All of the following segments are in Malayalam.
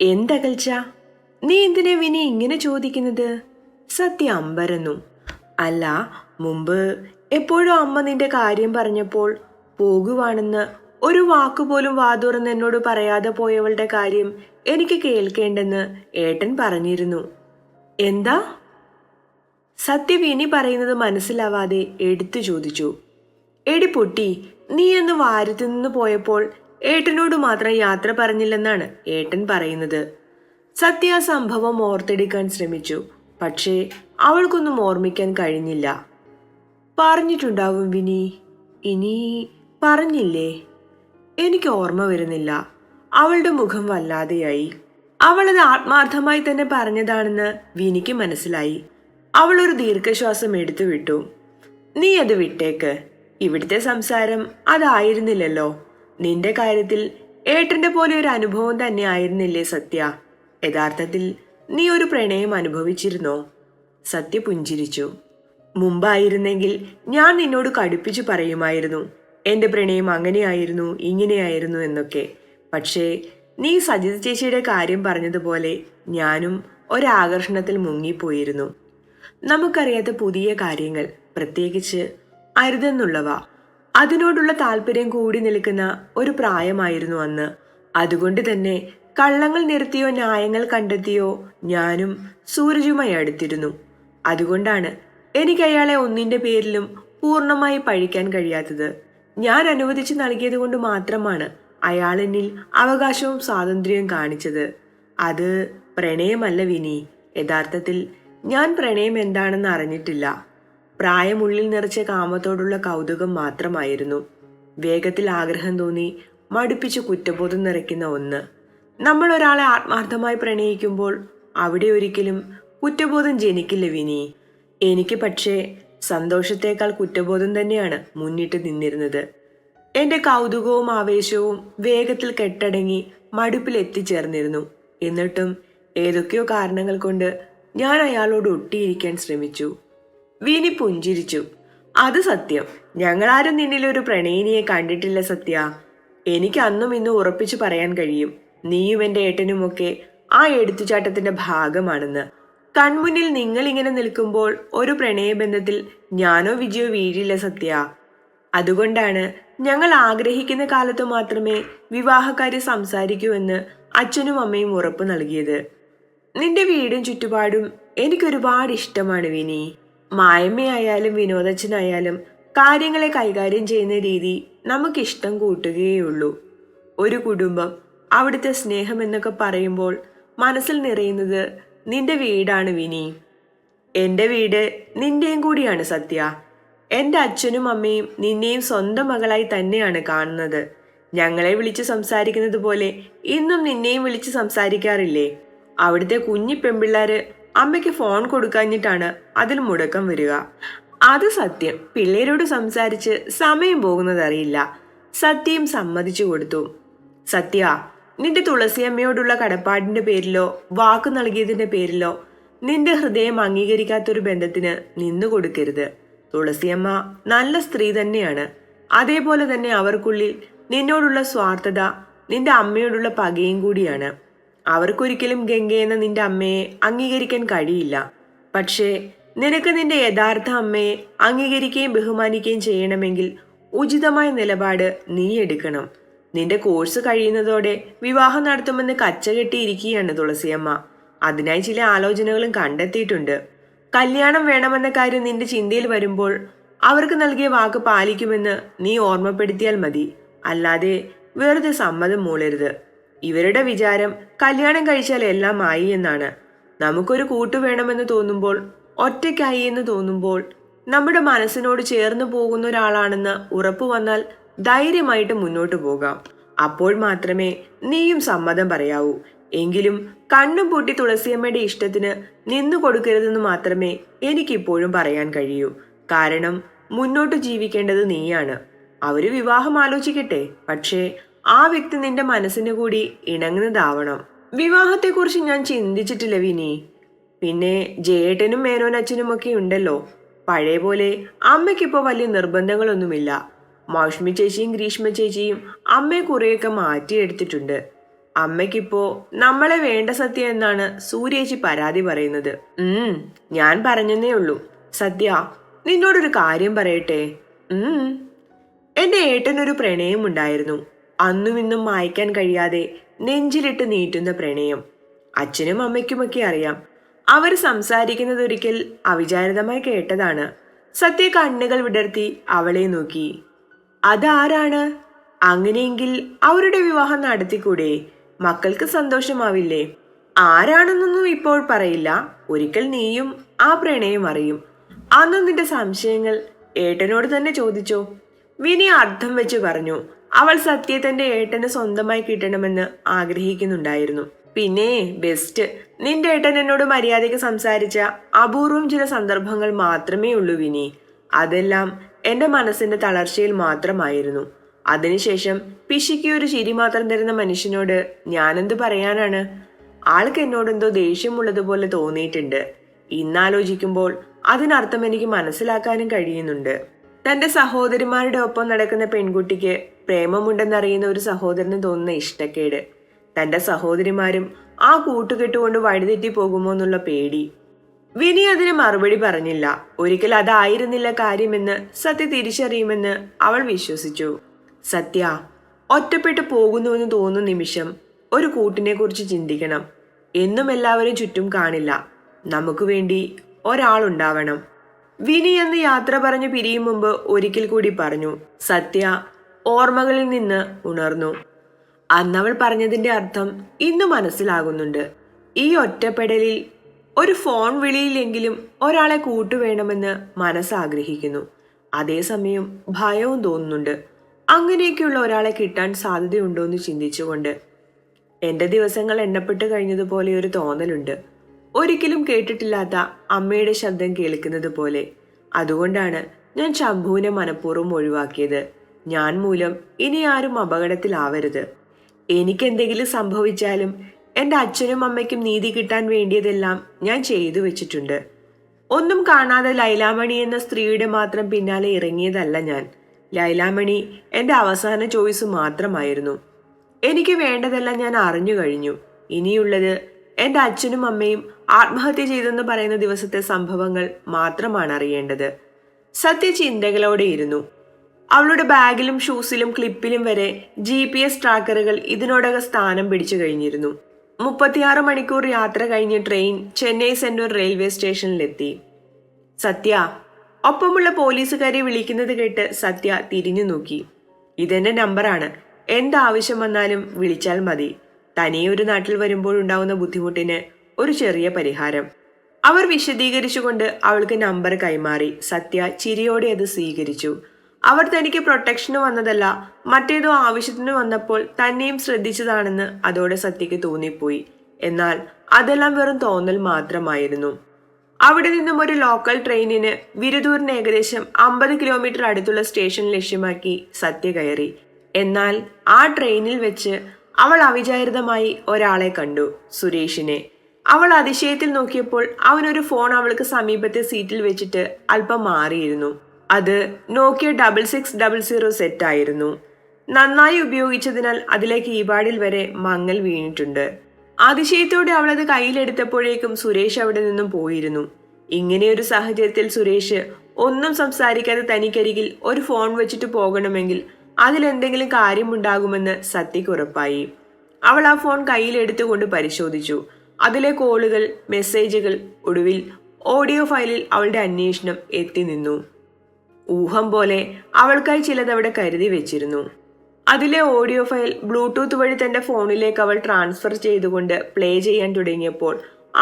എന്തകൽച്ച, നീ എന്തിനാ വിനി ഇങ്ങനെ ചോദിക്കുന്നത്? സത്യ അമ്പരന്നു. അല്ല, മുമ്പ് എപ്പോഴും അമ്മ നിന്റെ കാര്യം പറഞ്ഞപ്പോൾ പോകുവാണെന്ന് ഒരു വാക്കുപോലും വാതുറന്ന് എന്നോട് പറയാതെ പോയവളുടെ കാര്യം എനിക്ക് കേൾക്കേണ്ടെന്ന് ഏട്ടൻ പറഞ്ഞിരുന്നു. എന്താ? സത്യ വിനി പറയുന്നത് മനസ്സിലാവാതെ എടുത്തു ചോദിച്ചു. എടി പൊട്ടി, നീ എന്ന് വാരത്തു നിന്ന് പോയപ്പോൾ ഏട്ടനോട് മാത്രം യാത്ര പറഞ്ഞില്ലെന്നാണ് ഏട്ടൻ പറയുന്നത്. സത്യ ആ സംഭവം ഓർത്തെടുക്കാൻ ശ്രമിച്ചു. പക്ഷേ അവൾക്കൊന്നും ഓർമ്മിക്കാൻ കഴിഞ്ഞില്ല. പറഞ്ഞിട്ടുണ്ടാവും വിനി. ഇനി പറഞ്ഞില്ലേ? എനിക്ക് ഓർമ്മ വരുന്നില്ല. അവളുടെ മുഖം വല്ലാതെയായി. അവളത് ആത്മാർത്ഥമായി തന്നെ പറഞ്ഞതാണെന്ന് വിനിക്ക് മനസ്സിലായി. അവൾ ഒരു ദീർഘശ്വാസം എടുത്തു വിട്ടു. നീ അത് വിട്ടേക്ക്. ഇവിടുത്തെ സംസാരം അതായിരുന്നില്ലല്ലോ. നിന്റെ കാര്യത്തിൽ ഏട്ടന്റെ പോലെ ഒരു അനുഭവം തന്നെ ആയിരുന്നില്ലേ സത്യ? യഥാർത്ഥത്തിൽ നീ ഒരു പ്രണയം അനുഭവിച്ചിരുന്നോ? സത്യ പുഞ്ചിരിച്ചു. മുമ്പായിരുന്നെങ്കിൽ ഞാൻ നിന്നോട് കടുപ്പിച്ചു പറയുമായിരുന്നു എന്റെ പ്രണയം അങ്ങനെയായിരുന്നു ഇങ്ങനെയായിരുന്നു എന്നൊക്കെ. പക്ഷേ നീ സജിത ചേച്ചിയുടെ കാര്യം പറഞ്ഞതുപോലെ ഞാനും ഒരാകർഷണത്തിൽ മുങ്ങിപ്പോയിരുന്നു. നമുക്കറിയാത്ത പുതിയ കാര്യങ്ങൾ, പ്രത്യേകിച്ച് അരുതെന്നുള്ളവ, അതിനോടുള്ള താല്പര്യം കൂടി നിൽക്കുന്ന ഒരു പ്രായമായിരുന്നു അന്ന്. അതുകൊണ്ട് തന്നെ കള്ളങ്ങൾ നിരത്തിയോ ന്യായങ്ങൾ കണ്ടെത്തിയോ ഞാനും സൂരജുമായി അടുത്തിരുന്നു. അതുകൊണ്ടാണ് എനിക്ക് അയാളെ ഒന്നിന്റെ പേരിലും പൂർണ്ണമായി പഴിക്കാൻ കഴിയാത്തത്. ഞാൻ അനുവദിച്ചു നൽകിയത് കൊണ്ട് മാത്രമാണ് അയാൾ എന്നിൽ അവകാശവും സ്വാതന്ത്ര്യവും കാണിച്ചത്. അത് പ്രണയമല്ല വിനി. യഥാർത്ഥത്തിൽ ഞാൻ പ്രണയം എന്താണെന്ന് അറിഞ്ഞിട്ടില്ല. പ്രായമുള്ളിൽ നിറച്ച കാമത്തോടുള്ള കൗതുകം മാത്രമായിരുന്നു. വേഗത്തിൽ ആഗ്രഹം തോന്നി മടുപ്പിച്ച് കുറ്റബോധം നിറയ്ക്കുന്ന ഒന്ന്. നമ്മൾ ഒരാളെ ആത്മാർത്ഥമായി പ്രണയിക്കുമ്പോൾ അവിടെ ഒരിക്കലും കുറ്റബോധം ജനിക്കില്ല വിനി. എനിക്ക് പക്ഷേ സന്തോഷത്തേക്കാൾ കുറ്റബോധം തന്നെയാണ് മുന്നിട്ട് നിന്നിരുന്നത്. എന്റെ കൗതുകവും ആവേശവും വേഗത്തിൽ കെട്ടടങ്ങി മടുപ്പിൽ എത്തിച്ചേർന്നിരുന്നു. എന്നിട്ടും ഏതൊക്കെയോ കാരണങ്ങൾ കൊണ്ട് ഞാൻ അയാളോട് ഒട്ടിയിരിക്കാൻ ശ്രമിച്ചു. വിനി പുഞ്ചിരിച്ചു. അത് സത്യം. ഞങ്ങളാരും നിന്നിലൊരു പ്രണയിനിയെ കണ്ടിട്ടില്ല സത്യ. എനിക്ക് അന്നും ഇന്നും ഉറപ്പിച്ചു പറയാൻ കഴിയും, നീയും എന്റെ ഏട്ടനുമൊക്കെ ആ എടുത്തുചാട്ടത്തിന്റെ ഭാഗമാണെന്ന്. കൺമുന്നിൽ നിങ്ങൾ ഇങ്ങനെ നിൽക്കുമ്പോൾ ഒരു പ്രണയബന്ധത്തിൽ ഞാനോ വിജയോ വീഴില്ല സത്യ. അതുകൊണ്ടാണ് ഞങ്ങൾ ആഗ്രഹിക്കുന്ന കാലത്ത് മാത്രമേ വിവാഹക്കാര്യം സംസാരിക്കൂ എന്ന് അച്ഛനും അമ്മയും ഉറപ്പ് നൽകിയത്. നിന്റെ വീടും ചുറ്റുപാടും എനിക്കൊരുപാട് ഇഷ്ടമാണ് വിനി. മായമ്മയായാലും വിനോദച്ചനായാലും കാര്യങ്ങളെ കൈകാര്യം ചെയ്യുന്ന രീതി നമുക്കിഷ്ടം കൂട്ടുകയുള്ളൂ. ഒരു കുടുംബം, അവിടുത്തെ സ്നേഹം എന്നൊക്കെ പറയുമ്പോൾ മനസ്സിൽ നിറയുന്നത് നിന്റെ വീടാണ് വിനി. എന്റെ വീട് നിന്റെയും കൂടിയാണ് സത്യ. എന്റെ അച്ഛനും അമ്മയും നിന്നെയും സ്വന്തം മകളായി തന്നെയാണ് കാണുന്നത്. ഞങ്ങളെ വിളിച്ച് സംസാരിക്കുന്നത് പോലെ ഇന്നും നിന്നെയും വിളിച്ച് സംസാരിക്കാറില്ലേ? അവിടുത്തെ കുഞ്ഞി പെൺപിള്ളേര് അമ്മയ്ക്ക് ഫോൺ കൊടുക്കാഞ്ഞിട്ടാണ് അതിൽ മുടക്കം വരിക. അത് സത്യം. പിള്ളേരോട് സംസാരിച്ച് സമയം പോകുന്നതറിയില്ല. സത്യയും സമ്മതിച്ചു കൊടുത്തു. സത്യ, നിന്റെ തുളസിയമ്മയോടുള്ള കടപ്പാടിന്റെ പേരിലോ വാക്ക് നൽകിയതിന്റെ പേരിലോ നിന്റെ ഹൃദയം അംഗീകരിക്കാത്തൊരു ബന്ധത്തിന് നിന്നു കൊടുക്കരുത്. തുളസിയമ്മ നല്ല സ്ത്രീ തന്നെയാണ്. അതേപോലെ തന്നെ അവർക്കുള്ളിൽ നിന്നോടുള്ള സ്വാർത്ഥത നിന്റെ അമ്മയോടുള്ള പകയും കൂടിയാണ്. അവർക്കൊരിക്കലും ഗംഗ എന്ന നിന്റെ അമ്മയെ അംഗീകരിക്കാൻ കഴിയില്ല. പക്ഷേ നിനക്ക് നിന്റെ യഥാർത്ഥ അമ്മയെ അംഗീകരിക്കുകയും ബഹുമാനിക്കുകയും ചെയ്യണമെങ്കിൽ ഉചിതമായ നിലപാട് നീ എടുക്കണം. നിന്റെ കോഴ്സ് കഴിയുന്നതോടെ വിവാഹം നടത്തുമെന്ന് കച്ചകെട്ടിയിരിക്കുകയാണ് തുളസിയമ്മ. അതിനായി ചില ആലോചനകളും കണ്ടെത്തിയിട്ടുണ്ട്. കല്യാണം വേണമെന്ന കാര്യം നിന്റെ ചിന്തയിൽ വരുമ്പോൾ അവർക്ക് നൽകിയ വാക്ക് പാലിക്കുമെന്ന് നീ ഓർമ്മപ്പെടുത്തിയാൽ മതി. അല്ലാതെ വെറുതെ സമ്മതം മൂളരുത്. ഇവരുടെ വിചാരം കല്യാണം കഴിച്ചാൽ എല്ലാം ആയി എന്നാണ്. നമുക്കൊരു കൂട്ടു വേണമെന്ന് തോന്നുമ്പോൾ, ഒറ്റയ്ക്കായി എന്ന് തോന്നുമ്പോൾ, നമ്മുടെ മനസ്സിനോട് ചേർന്ന് പോകുന്ന ഒരാളാണെന്ന് ഉറപ്പു വന്നാൽ ധൈര്യമായിട്ട് മുന്നോട്ട് പോകാം. അപ്പോൾ മാത്രമേ നീയും സമ്മതം പറയാവൂ. എങ്കിലും കണ്ണും പൂട്ടി തുളസിയമ്മയുടെ ഇഷ്ടത്തിന് നിന്നു കൊടുക്കരുതെന്ന് മാത്രമേ എനിക്കിപ്പോഴും പറയാൻ കഴിയൂ. കാരണം മുന്നോട്ട് ജീവിക്കേണ്ടത് നീയാണ്. അവര് വിവാഹം ആലോചിക്കട്ടെ, പക്ഷേ ആ വ്യക്തി നിന്റെ മനസ്സിന് കൂടി ഇണങ്ങുന്നതാവണം. വിവാഹത്തെക്കുറിച്ച് ഞാൻ ചിന്തിച്ചിട്ടില്ല വിനി. പിന്നെ ജയേട്ടനും മേനോൻ അച്ഛനും ഒക്കെ ഉണ്ടല്ലോ. പഴയ പോലെ അമ്മയ്ക്കിപ്പോ വലിയ നിർബന്ധങ്ങളൊന്നുമില്ല. മൗഷ്മി ചേച്ചിയും ഗ്രീഷ്മ ചേച്ചിയും അമ്മയെ കുറെയൊക്കെ മാറ്റിയെടുത്തിട്ടുണ്ട്. അമ്മയ്ക്കിപ്പോ നമ്മളെ വേണ്ട സത്യ എന്നാണ് സൂര്യേച്ചി പരാതി പറയുന്നത്. ഞാൻ പറഞ്ഞെന്നേ ഉള്ളൂ. സത്യ, നിന്നോടൊരു കാര്യം പറയട്ടെ? എന്റെ ഏട്ടനൊരു പ്രണയമുണ്ടായിരുന്നു. അന്നും ഇന്നും മായ്ക്കാൻ കഴിയാതെ നെഞ്ചിലിട്ട് നീട്ടുന്ന പ്രണയം. അച്ഛനും അമ്മയ്ക്കുമൊക്കെ അറിയാം. അവർ സംസാരിക്കുന്നതൊരിക്കൽ അവിചാരിതമായി കേട്ടതാണ്. സത്യ കണ്ണുകൾ വിടർത്തി അവളെ നോക്കി. അതാരാണ്? അങ്ങനെയെങ്കിൽ അവരുടെ വിവാഹം നടത്തിക്കൂടെ? മക്കൾക്ക് സന്തോഷമാവില്ലേ? ആരാണെന്നൊന്നും ഇപ്പോൾ പറയില്ല. ഒരിക്കൽ നീയും ആ പ്രണയം അറിയും. അന്ന് നിന്റെ സംശയങ്ങൾ ഏട്ടനോട് തന്നെ ചോദിച്ചോ. വിനി അർത്ഥം വെച്ച് പറഞ്ഞു. അവൾ സത്യയെ തന്റെ ഏട്ടന് സ്വന്തമായി കിട്ടണമെന്ന് ആഗ്രഹിക്കുന്നുണ്ടായിരുന്നു. പിന്നെ ബെസ്റ്റ്, നിന്റെ ഏട്ടൻ എന്നോട് മര്യാദയ്ക്ക് സംസാരിച്ച അപൂർവം ചില സന്ദർഭങ്ങൾ മാത്രമേ ഉള്ളൂ വിനി. അതെല്ലാം എന്റെ മനസ്സിന്റെ തളർച്ചയിൽ മാത്രമായിരുന്നു. അതിനുശേഷം പിശിക്ക് ഒരു ചിരി മാത്രം തരുന്ന മനുഷ്യനോട് ഞാനെന്ത് പറയാനാണ്? ആൾക്ക് എന്നോടെന്തോ ദേഷ്യമുള്ളതുപോലെ തോന്നിയിട്ടുണ്ട്. ഇന്നാലോചിക്കുമ്പോൾ അതിനർത്ഥം എനിക്ക് മനസ്സിലാക്കാനും കഴിയുന്നുണ്ട്. തന്റെ സഹോദരിമാരുടെ ഒപ്പം നടക്കുന്ന പെൺകുട്ടിക്ക് പ്രേമമുണ്ടെന്നറിയുന്ന ഒരു സഹോദരന് തോന്നുന്ന ഇഷ്ടക്കേട്. തന്റെ സഹോദരിമാരും ആ കൂട്ടുകെട്ടുകൊണ്ട് വഴിതെറ്റി പോകുമോ എന്നുള്ള പേടി. വിനി അതിന് മറുപടി പറഞ്ഞില്ല. ഒരിക്കൽ അതായിരുന്നില്ല കാര്യമെന്ന് സത്യ തിരിച്ചറിയുമെന്ന് അവൾ വിശ്വസിച്ചു. സത്യ, ഒറ്റപ്പെട്ടു പോകുന്നുവെന്ന് തോന്നുന്ന നിമിഷം ഒരു കൂട്ടിനെ കുറിച്ച് ചിന്തിക്കണം. എന്നും എല്ലാവരും ചുറ്റും കാണില്ല. നമുക്ക് വേണ്ടി ഒരാളുണ്ടാവണം. വിനി എന്ന് യാത്ര പറഞ്ഞു പിരിയും മുമ്പ് ഒരിക്കൽ കൂടി പറഞ്ഞു. സത്യ ഓർമ്മകളിൽ നിന്ന് ഉണർന്നു. അന്നവൾ പറഞ്ഞതിന്റെ അർത്ഥം ഇന്ന് മനസ്സിലാകുന്നുണ്ട്. ഈ ഒറ്റപ്പെടലിൽ ഒരു ഫോൺ വിളിയിലെങ്കിലും ഒരാളെ കൂട്ടുവേണമെന്ന് മനസ്സാഗ്രഹിക്കുന്നു. അതേസമയം ഭയവും തോന്നുന്നുണ്ട്. അങ്ങനെയൊക്കെയുള്ള ഒരാളെ കിട്ടാൻ സാധ്യതയുണ്ടോ എന്ന് ചിന്തിച്ചുകൊണ്ട് എന്റെ ദിവസങ്ങൾ എണ്ണപ്പെട്ട് കഴിഞ്ഞതുപോലെ ഒരു തോന്നലുണ്ട്. ഒരിക്കലും കേട്ടിട്ടില്ലാത്ത അമ്മയുടെ ശബ്ദം കേൾക്കുന്നത് പോലെ. അതുകൊണ്ടാണ് ഞാൻ ശംഭുവിനെ മനഃപൂർവ്വം ഒഴിവാക്കിയത്. ഞാൻ മൂലം ഇനി ആരും അപകടത്തിലാവരുത്. എനിക്കെന്തെങ്കിലും സംഭവിച്ചാലും എൻ്റെ അച്ഛനും അമ്മയ്ക്കും നീതി കിട്ടാൻ വേണ്ടിയതെല്ലാം ഞാൻ ചെയ്തു വെച്ചിട്ടുണ്ട്. ഒന്നും കാണാതെ ലൈലാമണി എന്ന സ്ത്രീയുടെ മാത്രം പിന്നാലെ ഇറങ്ങിയതല്ല ഞാൻ. ലൈലാമണി എൻ്റെ അവസാന ചോയ്സ് മാത്രമായിരുന്നു. എനിക്ക് വേണ്ടതെല്ലാം ഞാൻ അറിഞ്ഞു കഴിഞ്ഞു. ഇനിയുള്ളത് എൻ്റെ അച്ഛനും അമ്മയും ആത്മഹത്യ ചെയ്തെന്ന് പറയുന്ന ദിവസത്തെ സംഭവങ്ങൾ മാത്രമാണ് അറിയേണ്ടത്. സത്യ ചിന്തകളോടെ ഇരുന്നു. അവളുടെ ബാഗിലും ഷൂസിലും ക്ലിപ്പിലും വരെ GPS ട്രാക്കറുകൾ ഇതിനോടകം സ്ഥാനം പിടിച്ചു കഴിഞ്ഞിരുന്നു. 36 മണിക്കൂർ യാത്ര കഴിഞ്ഞ് ട്രെയിൻ ചെന്നൈ സെൻട്രൽ റെയിൽവേ സ്റ്റേഷനിലെത്തി. സത്യ, ഒപ്പമുള്ള പോലീസുകാരെ വിളിക്കുന്നത് കേട്ട് സത്യ തിരിഞ്ഞു നോക്കി. ഇതെന്റെ നമ്പറാണ്. എന്താവശ്യം വന്നാലും വിളിച്ചാൽ മതി. തനിയെ ഒരു നാട്ടിൽ വരുമ്പോഴുണ്ടാവുന്ന ബുദ്ധിമുട്ടിന് ഒരു ചെറിയ പരിഹാരം. അവർ വിശദീകരിച്ചുകൊണ്ട് അവൾക്ക് നമ്പർ കൈമാറി. സത്യ ചിരിയോടെ അത് സ്വീകരിച്ചു. അവർ തനിക്ക് പ്രൊട്ടക്ഷന് വന്നതല്ല, മറ്റേതോ ആവശ്യത്തിന് വന്നപ്പോൾ തന്നെയും ശ്രദ്ധിച്ചതാണെന്ന് അതോടെ സത്യക്ക് തോന്നിപ്പോയി. എന്നാൽ അതെല്ലാം വെറും തോന്നൽ മാത്രമായിരുന്നു. അവിടെ നിന്നും ഒരു ലോക്കൽ ട്രെയിനിന് വിരുദൂരിന് ഏകദേശം 50 കിലോമീറ്റർ അടുത്തുള്ള സ്റ്റേഷൻ ലക്ഷ്യമാക്കി സത്യ കയറി. എന്നാൽ ആ ട്രെയിനിൽ വെച്ച് അവൾ അവിചാരിതമായി ഒരാളെ കണ്ടു, സുരേഷിനെ. അവൾ അതിശയത്തിൽ നോക്കിയപ്പോൾ അവനൊരു ഫോൺ അവൾക്ക് സമീപത്തെ സീറ്റിൽ വെച്ചിട്ട് അല്പം മാറിയിരുന്നു. അത് നോക്കിയ 6600 സെറ്റ് ആയിരുന്നു. നന്നായി ഉപയോഗിച്ചതിനാൽ അതിലെ കീപാഡിൽ വരെ മങ്ങൽ വീണിട്ടുണ്ട്. അതിശയത്തോടെ അവൾ അത് കയ്യിലെടുത്തപ്പോഴേക്കും സുരേഷ് അവിടെ നിന്നും പോയിരുന്നു. ഇങ്ങനെയൊരു സാഹചര്യത്തിൽ സുരേഷ് ഒന്നും സംസാരിക്കാതെ തനിക്കരികിൽ ഒരു ഫോൺ വെച്ചിട്ട് പോകണമെങ്കിൽ അതിലെന്തെങ്കിലും കാര്യമുണ്ടാകുമെന്ന് സത്യക്ക് ഉറപ്പായി. അവൾ ആ ഫോൺ കയ്യിലെടുത്തുകൊണ്ട് പരിശോധിച്ചു. അതിലെ കോളുകൾ, മെസ്സേജുകൾ, ഒടുവിൽ ഓഡിയോ ഫയലിൽ അവളുടെ അന്വേഷണം എത്തി നിന്നു. ഊഹം പോലെ അവൾക്കായി ചിലതവിടെ കരുതി വെച്ചിരുന്നു. അതിലെ ഓഡിയോ ഫയൽ ബ്ലൂടൂത്ത് വഴി തന്റെ ഫോണിലേക്ക് അവൾ ട്രാൻസ്ഫർ ചെയ്തുകൊണ്ട് പ്ലേ ചെയ്യാൻ തുടങ്ങിയപ്പോൾ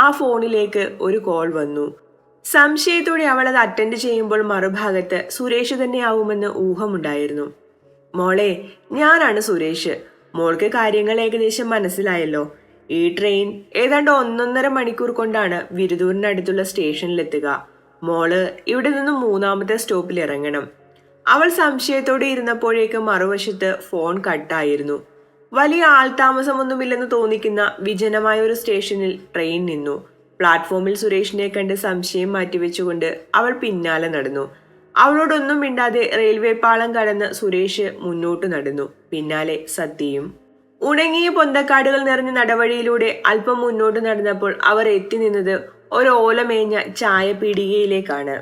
ആ ഫോണിലേക്ക് ഒരു കോൾ വന്നു. സംശയത്തോടെ അവൾ അത് അറ്റൻഡ് ചെയ്യുമ്പോൾ മറുഭാഗത്ത് സുരേഷ് തന്നെ ആവുമെന്ന് ഊഹമുണ്ടായിരുന്നു. മോളെ, ഞാനാണ് സുരേഷ്. മോൾക്ക് കാര്യങ്ങൾ ഏകദേശം മനസ്സിലായല്ലോ. ഈ ട്രെയിൻ ഏതാണ്ട് 1.5 മണിക്കൂർ കൊണ്ടാണ് വിരുദൂരിനടുത്തുള്ള സ്റ്റേഷനിലെത്തുക. മോള് ഇവിടെ നിന്നും 3ാമത്തെ സ്റ്റോപ്പിൽ ഇറങ്ങണം. അവൾ സംശയത്തോടെ ഇരുന്നപ്പോഴേക്കും മറുവശത്ത് ഫോൺ കട്ടായിരുന്നു. വലിയ ആൾതാമസമൊന്നുമില്ലെന്ന് തോന്നിക്കുന്ന വിജനമായ ഒരു സ്റ്റേഷനിൽ ട്രെയിൻ നിന്നു. പ്ലാറ്റ്ഫോമിൽ സുരേഷിനെ കണ്ട് സംശയം മാറ്റിവെച്ചുകൊണ്ട് അവൾ പിന്നാലെ നടന്നു. അവളോടൊന്നും മിണ്ടാതെ റെയിൽവേ പാളം കടന്ന് സുരേഷ് മുന്നോട്ട് നടന്നു. പിന്നാലെ സത്യയും. ഉണങ്ങിയ പൊന്തക്കാടുകൾ നിറഞ്ഞ നടവഴിയിലൂടെ അല്പം മുന്നോട്ട് നടന്നപ്പോൾ അവർ എത്തി നിന്നത് ഒരു ഓലമേഞ്ഞ ചായപീടികയിലേക്കാണ്.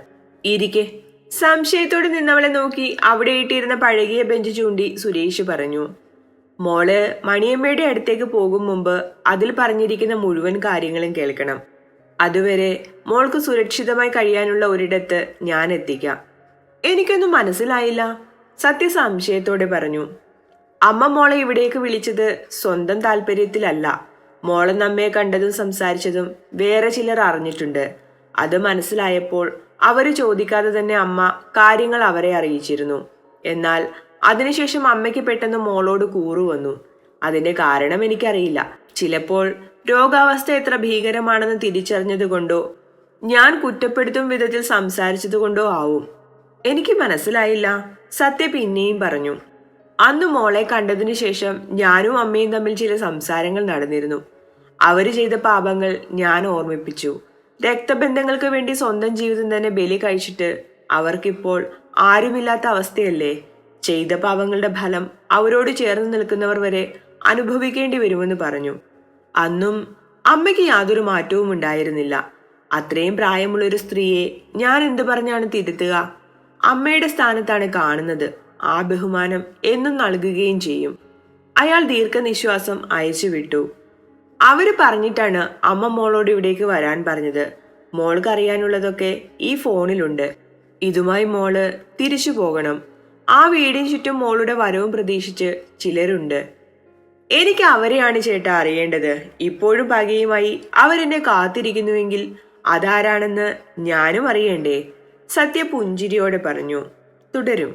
ഇരിക്കെ, സംശയത്തോടെ നിന്നവളെ നോക്കി അവിടെ ഇട്ടിരുന്ന പഴകിയ ബെഞ്ച് ചൂണ്ടി സുരേഷ് പറഞ്ഞു. മോള് മണിയമ്മയുടെ അടുത്തേക്ക് പോകും മുമ്പ് അതിൽ പറഞ്ഞിരിക്കുന്ന മുഴുവൻ കാര്യങ്ങളും കേൾക്കണം. അതുവരെ മോൾക്ക് സുരക്ഷിതമായി കഴിയാനുള്ള ഒരിടത്ത് ഞാൻ എത്തിക്കാം. എനിക്കൊന്നും മനസ്സിലായില്ല, സത്യ സംശയത്തോടെ പറഞ്ഞു. അമ്മ മോളെ ഇവിടേക്ക് വിളിച്ചത് സ്വന്തം താല്പര്യത്തിലല്ല. മോളെ നമ്മെ കണ്ടതും സംസാരിച്ചതും വേറെ ചിലർ അറിഞ്ഞിട്ടുണ്ട്. അത് മനസ്സിലായപ്പോൾ അവര് ചോദിക്കാതെ തന്നെ അമ്മ കാര്യങ്ങൾ അവരെ അറിയിച്ചിരുന്നു. എന്നാൽ അതിനുശേഷം അമ്മയ്ക്ക് പെട്ടെന്ന് മോളോട് കൂറു വന്നു. അതിന്റെ കാരണം എനിക്കറിയില്ല. ചിലപ്പോൾ രോഗാവസ്ഥ എത്ര ഭീകരമാണെന്ന് തിരിച്ചറിഞ്ഞതുകൊണ്ടോ ഞാൻ കുറ്റപ്പെടുത്തും വിധത്തിൽ സംസാരിച്ചതുകൊണ്ടോ ആവും. എനിക്ക് മനസ്സിലായില്ല, സത്യ പിന്നെയും പറഞ്ഞു. അന്ന് മോളെ കണ്ടതിനു ശേഷം ഞാനും അമ്മയും തമ്മിൽ ചില സംസാരങ്ങൾ നടന്നിരുന്നു. അവര് ചെയ്ത പാപങ്ങൾ ഞാൻ ഓർമ്മിപ്പിച്ചു. രക്തബന്ധങ്ങൾക്ക് വേണ്ടി സ്വന്തം ജീവിതം തന്നെ ബലി കഴിച്ചിട്ട് അവർക്കിപ്പോൾ ആരുമില്ലാത്ത അവസ്ഥയല്ലേ. ചെയ്ത പാപങ്ങളുടെ ഫലം അവരോട് ചേർന്ന് നിൽക്കുന്നവർ വരെ അനുഭവിക്കേണ്ടി വരുമെന്ന് പറഞ്ഞു. അന്നും അമ്മയ്ക്ക് യാതൊരു മാറ്റവും ഉണ്ടായിരുന്നില്ല. അത്രയും പ്രായമുള്ളൊരു സ്ത്രീയെ ഞാൻ എന്തു പറഞ്ഞാണ് തിരുത്തുക? അമ്മയുടെ സ്ഥാനത്താണ് കാണുന്നത്. ആ ബഹുമാനം എന്നും നൽകുകയും ചെയ്യും. അയാൾ ദീർഘനിശ്വാസം അയച്ചു വിട്ടു. അവര് പറഞ്ഞിട്ടാണ് അമ്മ മോളോട് ഇവിടേക്ക് വരാൻ പറഞ്ഞത്. മോൾക്ക് അറിയാനുള്ളതൊക്കെ ഈ ഫോണിലുണ്ട്. ഇതുമായി മോള് തിരിച്ചു പോകണം. ആ വീടിന് ചുറ്റും മോളുടെ വരവും പ്രതീക്ഷിച്ച് ചിലരുണ്ട്. എനിക്ക് അവരെയാണ് ചേട്ടാ അറിയേണ്ടത്. ഇപ്പോഴും പകയുമായി അവരെന്നെ കാത്തിരിക്കുന്നുവെങ്കിൽ അതാരാണെന്ന് ഞാനും അറിയണ്ടേ? സത്യ പുഞ്ചിരിയോടെ പറഞ്ഞു. തുടരും.